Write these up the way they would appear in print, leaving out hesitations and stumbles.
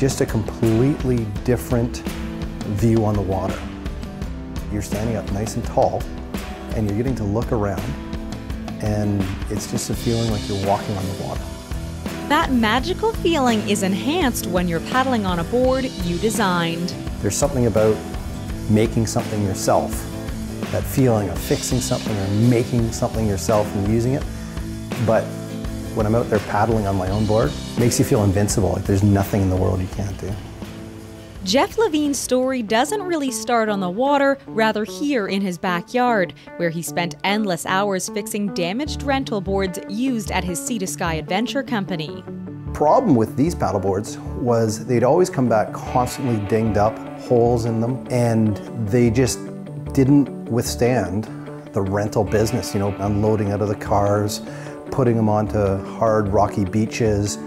just a completely different view on the water. You're standing up nice and tall, and you're getting to look around, and it's just a feeling like you're walking on the water. That magical feeling is enhanced when you're paddling on a board you designed. There's something about making something yourself, that feeling of fixing something or making something yourself and using it. But when I'm out there paddling on my own board, it makes you feel invincible, like there's nothing in the world you can't do. Jeff Levine's story doesn't really start on the water, rather here in his backyard, where he spent endless hours fixing damaged rental boards used at his Sea to Sky adventure company. Problem with these paddle boards was they'd always come back constantly dinged up, holes in them, and they just didn't withstand the rental business, you know, unloading out of the cars, putting them onto hard rocky beaches.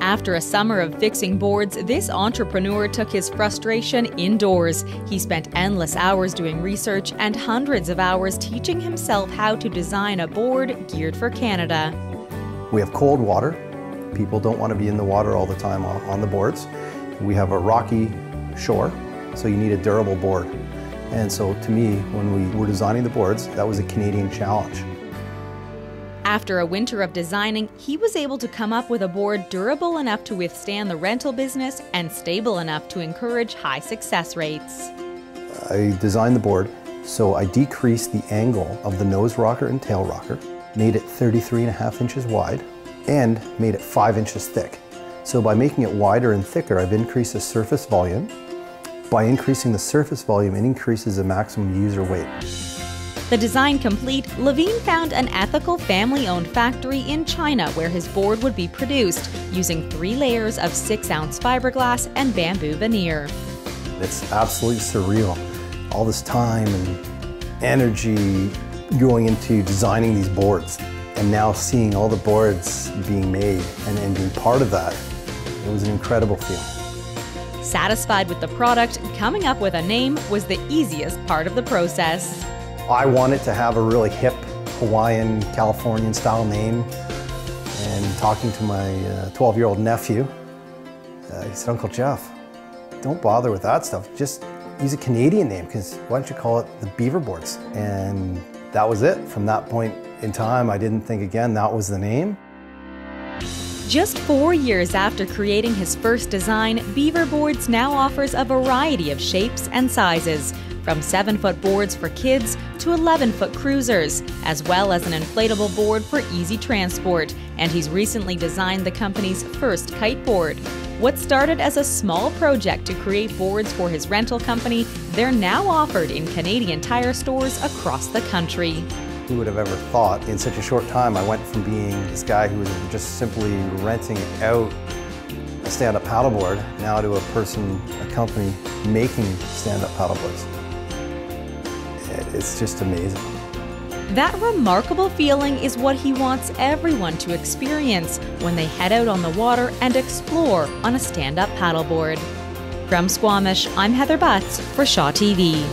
After a summer of fixing boards, this entrepreneur took his frustration indoors. He spent endless hours doing research and hundreds of hours teaching himself how to design a board geared for Canada. We have cold water. People don't want to be in the water all the time on the boards. We have a rocky shore, so you need a durable board. And so to me, when we were designing the boards, that was a Canadian challenge. After a winter of designing, he was able to come up with a board durable enough to withstand the rental business and stable enough to encourage high success rates. I designed the board, so I decreased the angle of the nose rocker and tail rocker, made it 33.5 inches wide, and made it 5 inches thick. So by making it wider and thicker, I've increased the surface volume. By increasing the surface volume, it increases the maximum user weight. The design complete, Levine found an ethical family-owned factory in China where his board would be produced using 3 layers of 6-ounce fiberglass and bamboo veneer. It's absolutely surreal. All this time and energy going into designing these boards, and now seeing all the boards being made and being part of that, it was an incredible feeling. Satisfied with the product, coming up with a name was the easiest part of the process. I wanted to have a really hip Hawaiian, Californian style name, and talking to my 12-year-old nephew, he said, "Uncle Jeff, don't bother with that stuff, just use a Canadian name, because why don't you call it the Beaver Boards?" And that was it. From that point in time, I didn't think again, that was the name. Just 4 years after creating his first design, Beaver Boards now offers a variety of shapes and sizes, from 7-foot boards for kids to 11-foot cruisers, as well as an inflatable board for easy transport. And he's recently designed the company's first kiteboard. What started as a small project to create boards for his rental company, they're now offered in Canadian Tire stores across the country. Who would have ever thought in such a short time I went from being this guy who was just simply renting out a stand-up paddleboard now to a company making stand-up paddleboards. It's just amazing. That remarkable feeling is what he wants everyone to experience when they head out on the water and explore on a stand-up paddleboard. From Squamish, I'm Heather Butts for Shaw TV.